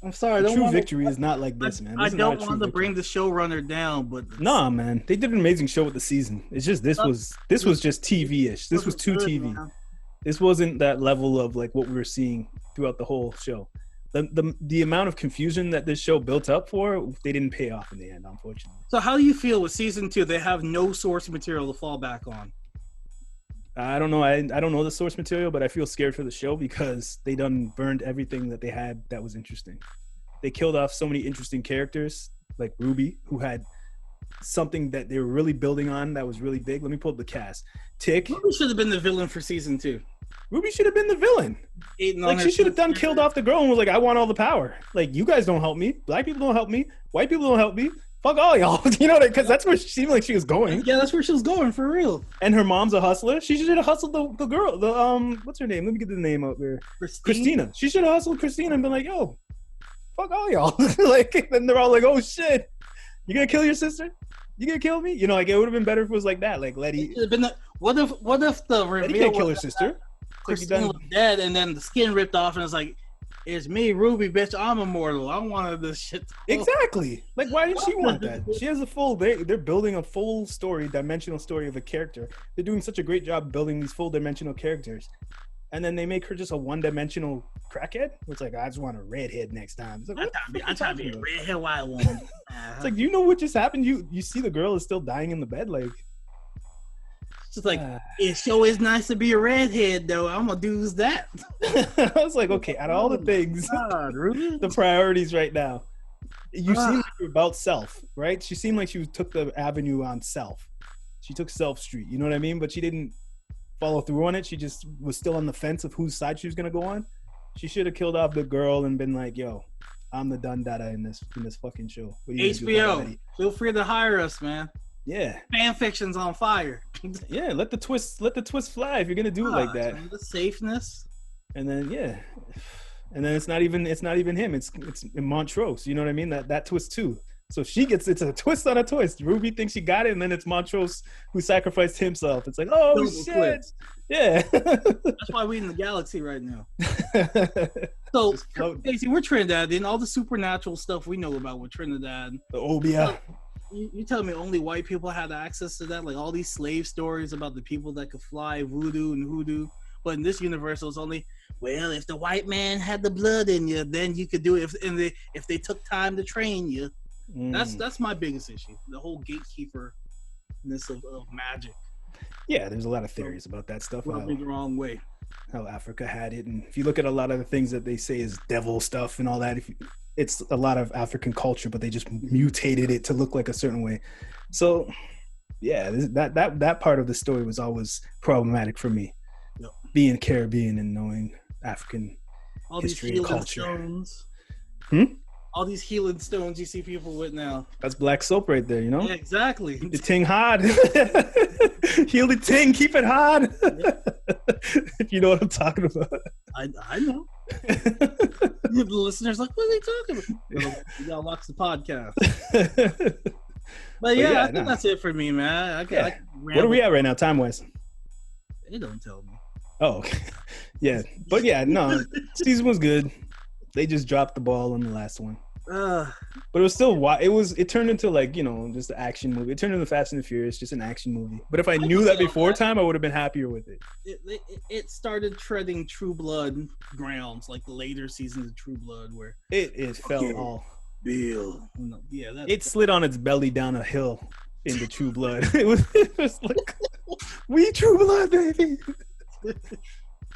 I'm sorry. True victory is not like this, man. I don't want to bring the showrunner down, but nah, man, they did an amazing show with the season. It's just this was just TV-ish. This was too TV. Man. This wasn't that level of like what we were seeing throughout the whole show. The amount of confusion that this show built up for, they didn't pay off in the end, unfortunately. So how do you feel with season 2? They have no source material to fall back on. I don't know. I don't know the source material, but I feel scared for the show because they done burned everything that they had that was interesting. They killed off so many interesting characters, like Ruby, who had something that they were really building on that was really big. Let me pull up the cast. Tick. Ruby should have been the villain for season 2. Ruby should have been the villain. Like, she should have done killed off the girl and was like, I want all the power. Like, you guys don't help me. Black people don't help me. White people don't help me. Fuck all y'all. You know, because that's where she seemed like she was going. Yeah, that's where she was going, for real. And her mom's a hustler. She should have hustled the girl. What's her name? Let me get the name up there. Christina. She should have hustled Christina and been like, yo, fuck all y'all. Like, then they're all like, oh shit, you gonna kill your sister? You gonna kill me? You know, like, it would have been better if it was like that. Like, Letty. What if the reveal Letty can't kill her sister? Christina was dead, and then the skin ripped off, and it's like, it's me, Ruby, bitch. I'm immortal. I wanted this shit. Exactly. Like, why did she want that? She has a full. They're building a full story, dimensional story of a character. They're doing such a great job building these full dimensional characters, and then they make her just a one-dimensional crackhead. It's like, I just want a redhead next time. It's like, I'm trying to be a redhead white woman. It's like, you know what just happened? You see the girl is still dying in the bed, like. It's like, it sure is nice to be a redhead, though. I'm gonna do that. I was like, okay, out of all the things, really? The priorities right now, you seem like you're about self, right? She seemed like she took the avenue on self. She took Self Street, you know what I mean? But she didn't follow through on it. She just was still on the fence of whose side she was gonna go on. She should have killed off the girl and been like, yo, I'm the Dun Dada in this fucking show. HBO, feel free to hire us, man. Yeah, fan fiction's on fire. Yeah, let the twist fly if you're gonna do it like that. The safeness, and then it's not even him. It's Montrose. You know what I mean? That twist too. So it's a twist on a twist. Ruby thinks she got it, and then it's Montrose who sacrificed himself. It's like, oh double shit, twist. Yeah. That's why we in the galaxy right now. So basically, we're Trinidadian. All the supernatural stuff we know about with Trinidad. The Obia. You tell me only white people had access to that? Like all these slave stories about the people that could fly, voodoo and hoodoo. But in this universe, it was only, well, if the white man had the blood in you, then you could do it. If they took time to train you. That's my biggest issue. The whole gatekeeperness of magic. Yeah, there's a lot of theories about that stuff. Rubbing the wrong way. How Africa had it. And if you look at a lot of the things that they say is devil stuff and all that, it's a lot of African culture, but they just mutated it to look like a certain way. So, yeah, that part of the story was always problematic for me. Yep. Being Caribbean and knowing African all history these and culture. Stones. All these healing stones you see people with now. That's black soap right there, you know? Yeah, exactly. Keep the ting hard. Heal the ting, keep it hard. If you know what I'm talking about. I know. The listeners like, what are they talking about? You gotta watch the podcast. But yeah, I think that's it for me, man. What are we at right now, time-wise? They don't tell me. Oh, okay. Yeah. But yeah, no, season was good. They just dropped the ball on the last one. But it was still it turned into like, you know, just an action movie. It turned into Fast and the Furious, just an action movie. But if I knew that before time, I would have been happier with it. It started treading True Blood grounds, like the later seasons of True Blood, where it fell all. Bill. Yeah, it slid on its belly down a hill into True Blood. It was like, we True Blood, baby.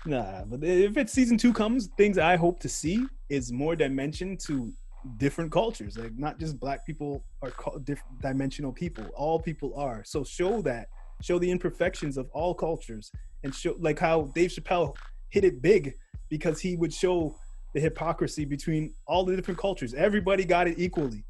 Nah, but if it's season 2 comes, things I hope to see is more dimension to different cultures. Like, not just black people are different dimensional people. All people are. So show the imperfections of all cultures, and show like how Dave Chappelle hit it big because he would show the hypocrisy between all the different cultures. Everybody got it equally.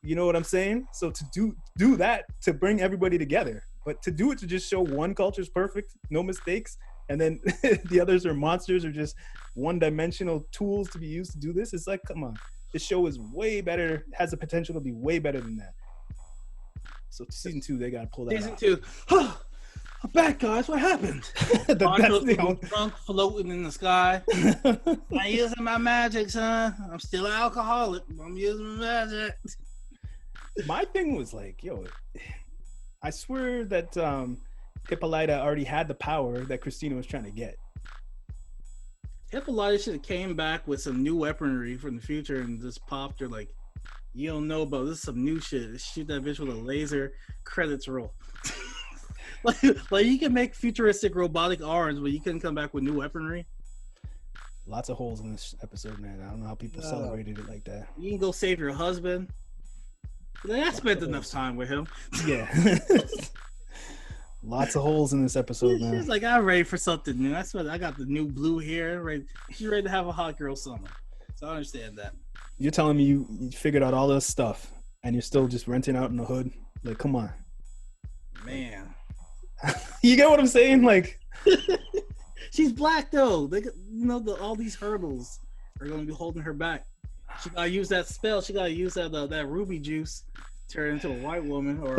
You know what I'm saying? So to do that, to bring everybody together, but to do it to just show one culture's perfect, no mistakes, and then the others are monsters or just one-dimensional tools to be used to do this. It's like, come on, this show is way better, has the potential to be way better than that. So season 2, they gotta pull that season out. 2. I'm back, guys. What happened? Drunk, floating in the sky. I'm using my magic, son. I'm still an alcoholic. I'm using my magic. My thing was like, yo, I swear that Hippolyta already had the power that Christina was trying to get. Hippolyta should have came back with some new weaponry from the future and just popped her like, you don't know about this is some new shit. Shoot that bitch with a laser. Credits roll. like you can make futuristic robotic arms, but you couldn't come back with new weaponry. Lots of holes in this episode, man. I don't know how people celebrated it like that. You can go save your husband. Like, I spent enough time with him. Yeah. Lots of holes in this episode, man. She's like, I'm ready for something new. That's what I got, the new blue hair. Right, she's ready to have a hot girl summer. So I understand that. You're telling me you figured out all this stuff and you're still just renting out in the hood? Like, come on, man. You get what I'm saying? Like, she's black though. They, all these hurdles are going to be holding her back. She gotta use that spell. She gotta use that ruby juice, turn into a white woman. Or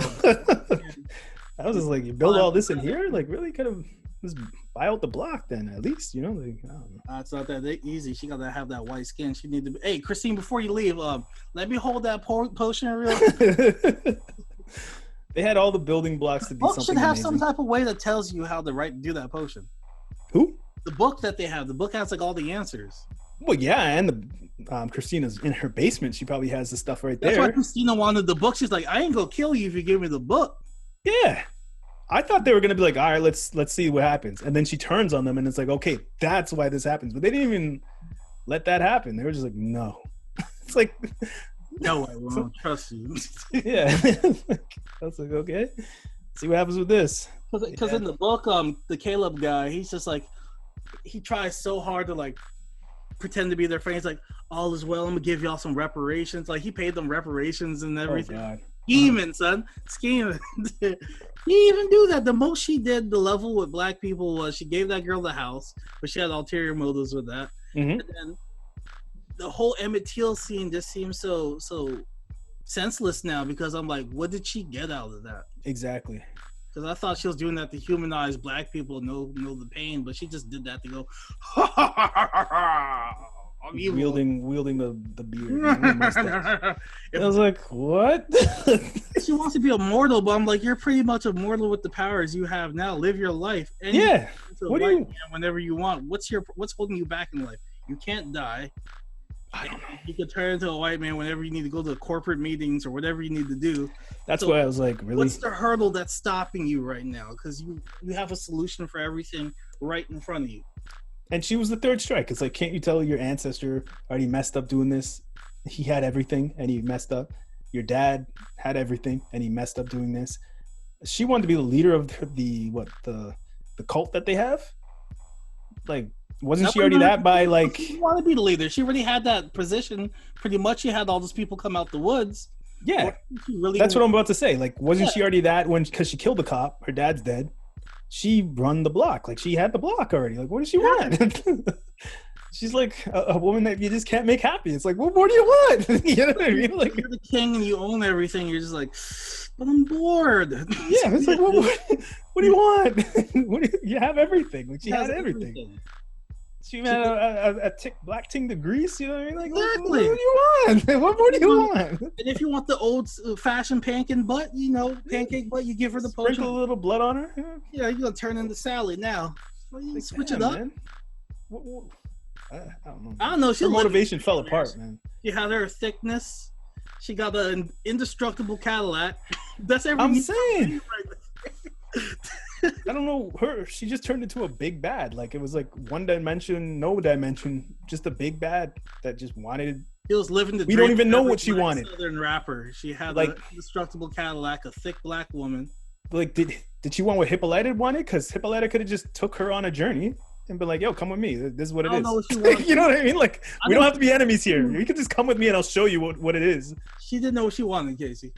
I was just like, you build all this in here? Like, really could have just buy out the block then, at least, Like, I don't know. It's not that easy. She gotta have that white skin. She need to. Hey, Christine, before you leave, let me hold that potion real quick. They had all the building blocks to be something should have amazing. some type of way that tells you how to do that potion. Who? The book that they have. The book has like all the answers. Well, yeah, and Christina's in her basement. She probably has the stuff right there. That's why Christina wanted the book. She's like, I ain't gonna kill you if you give me the book. Yeah, I thought they were gonna be like, all right, let's see what happens, and then she turns on them, and it's like, okay, that's why this happens. But they didn't even let that happen. They were just like, no. It's like, no, I won't trust you. Yeah, I was like, okay, see what happens with this. Because in the book, the Caleb guy, he's just like, he tries so hard to like pretend to be their friend. He's like, all is well, I'm gonna give y'all some reparations. Like, he paid them reparations and everything. Oh, God. Scheming, son. Scheming. He even do that. The most she did, the level with black people, was she gave that girl the house, but she had ulterior motives with that. Mm-hmm. And then the whole Emmett Till scene just seems so senseless now, because I'm like, what did she get out of that? Exactly. Because I thought she was doing that to humanize black people, know the pain, but she just did that to go, I'm evil. Wielding the beard. I was like, what? She wants to be immortal, but I'm like, you're pretty much immortal with the powers you have now. Live your life. And yeah. What do you? Whenever you want. What's holding you back in life? You can't die. I don't know. You can turn into a white man whenever you need to go to corporate meetings or whatever you need to do. That's why I was like, really? What's the hurdle that's stopping you right now? Because you have a solution for everything right in front of you. And she was the third strike. It's like, can't you tell your ancestor already messed up doing this? He had everything and he messed up. Your dad had everything and he messed up doing this. She wanted to be the leader of the cult that they have. Like, wasn't she already that by like? She didn't want to be the leader. She already had that position. Pretty much, she had all those people come out the woods. Yeah, that's what I'm about to say. Like, wasn't she already that because she killed the cop? Her dad's dead. She run the block. Like, she had the block already. Like, what does she want? She's like a woman that you just can't make happy. It's like, what more do you want? You know what I mean? Like, you're the king and you own everything. You're just like, but I'm bored. Yeah, it's like, what do you want? You have everything. Like, she had everything. She had a black ting to grease, you know what I mean? Like, exactly. What do you want? What more do you want? And if you want the old fashioned pancake butt, pancake butt, you give her the potion. Sprinkle a little blood on her. Yeah, you're gonna turn into Sally now. Well, you switch it up. Man. I don't know. Her motivation fell apart, man. She had her thickness. She got an indestructible Cadillac. That's everything. I'm saying. I don't know her. She just turned into a big bad. Like, it was like one dimension, no dimension, just a big bad that just wanted. He was living the. We don't even know what she wanted. Southern rapper. She had like an indestructible Cadillac, a thick black woman. Like, did she want what Hippolyta wanted? Because Hippolyta could have just took her on a journey and been like, "Yo, come with me. This is what it is." Know what she wanted. You know what I mean? Like, we don't have to be enemies here. You can just come with me and I'll show you what it is. She didn't know what she wanted, Casey.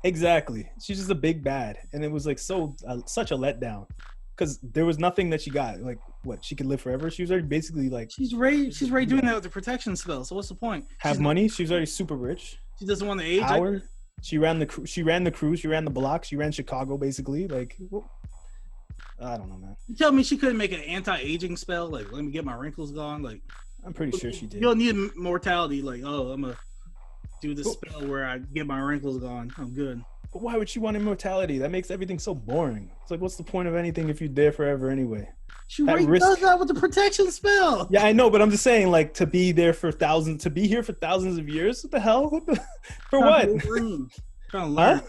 Exactly. She's just a big bad, and it was like such a letdown. because there was nothing that she got. Like, what, she could live forever? She was already basically like she's already doing that with the protection spell. So what's the point? Have money. She's already super rich. She doesn't want to age. Power. She ran the crew. She ran the block. She ran Chicago basically. Like, well, I don't know, man. You tell me she couldn't make an anti-aging spell? Like, let me get my wrinkles gone. Like, I'm pretty sure she did. You don't need mortality. Like, oh, I'm gonna do this spell where I get my wrinkles gone. I'm good. But why would she want immortality? That makes everything so boring. It's like, what's the point of anything if you're there forever anyway? She already does that with the protection spell. Yeah, I know, but I'm just saying, like, to be here for thousands of years. What the hell? For what? Trying to learn.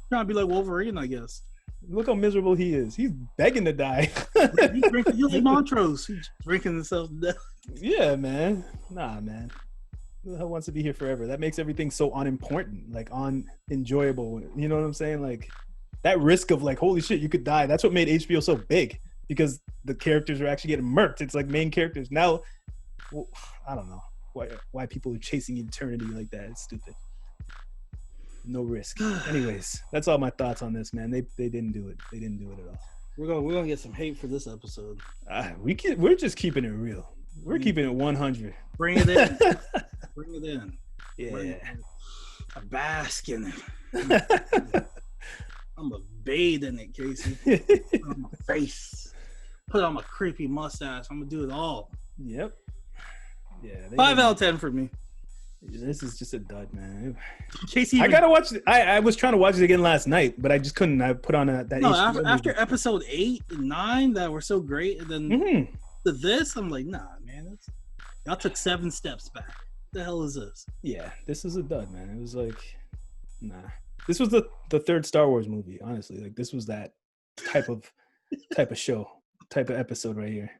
Trying to be like Wolverine, I guess. Look how miserable he is. He's begging to die. He's like Montrose. He's drinking himself to death. Yeah, man. Nah, man. Who the hell wants to be here forever? That makes everything so unimportant, like unenjoyable. You know what I'm saying? Like that risk of like, holy shit, you could die. That's what made HBO so big, because the characters are actually getting murked. It's like main characters. Now, well, I don't know why people are chasing eternity like that. It's stupid. No risk. Anyways, that's all my thoughts on this, man. They didn't do it. They didn't do it at all. We're gonna get some hate for this episode. We're just keeping it real. We're keeping it 100. Bring it in. Bring it in. Yeah. I bask in it. I'm a bathe in it, Casey. Put on my face. Put on my creepy mustache. I'm gonna do it all. Yep. Yeah. 5 out of 10 for me. This is just a dud, man. Casey, I gotta watch it. I was trying to watch it again last night, but I just couldn't. I put on that. No, after episode 8 and 9 that were so great, and then to this, I'm like, nah, man. Y'all took 7 steps back. What the hell is this? Yeah, this is a dud, man. It was like, nah. This was the third Star Wars movie, honestly. Like, this was that type of show, type of episode right here.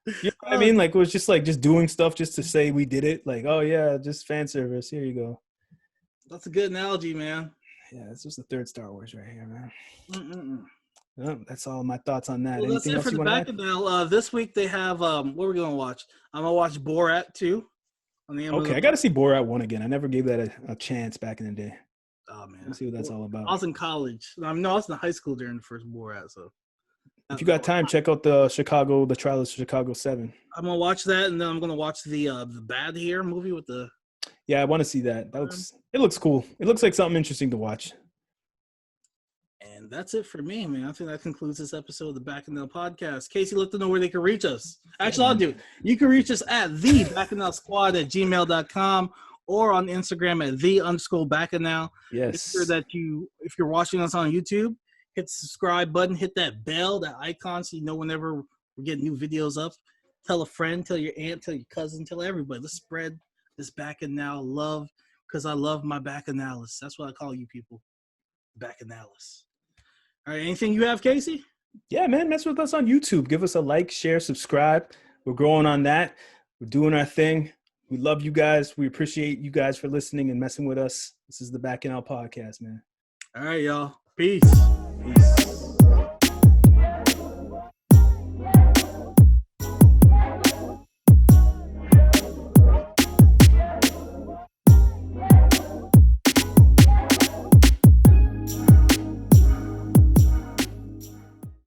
You know what I mean? Like, it was just like doing stuff just to say we did it. Like, oh yeah, just fan service. Here you go. That's a good analogy, man. Yeah, this was the third Star Wars right here, man. Oh, that's all my thoughts on that. Well, that's it for the Baccanal. This week they have what we're gonna watch. I'm gonna watch Borat 2 on the Amazon. Okay, I gotta see Borat 1 again. I never gave that a chance back in the day. Oh man, let's see what that's all about. I was in college. No, I was in high school during the first Borat. So if you got time, check out the Trial of Chicago 7. I'm gonna watch that, and then I'm gonna watch the Bad Hair movie with the. Yeah, I want to see that. It looks cool. It looks like something interesting to watch. And that's it for me, man. I think that concludes this episode of the Bacchanal Podcast. Casey, let them know where they can reach us. Actually, I'll do it. You can reach us at theBaccanalSquad@gmail.com or on Instagram at @the_Baccanal. Yes. Make sure that if you're watching us on YouTube, hit the subscribe button, hit that bell, that icon, so you know whenever we get new videos up. Tell a friend, tell your aunt, tell your cousin, tell everybody. Let's spread this Baccanal love, because I love my Baccanalis. That's what I call you people, Baccanalis. All right, anything you have, Casey? Yeah, man, mess with us on YouTube. Give us a like, share, subscribe. We're growing on that. We're doing our thing. We love you guys. We appreciate you guys for listening and messing with us. This is the Bacchanal Podcast, man. All right, y'all. Peace.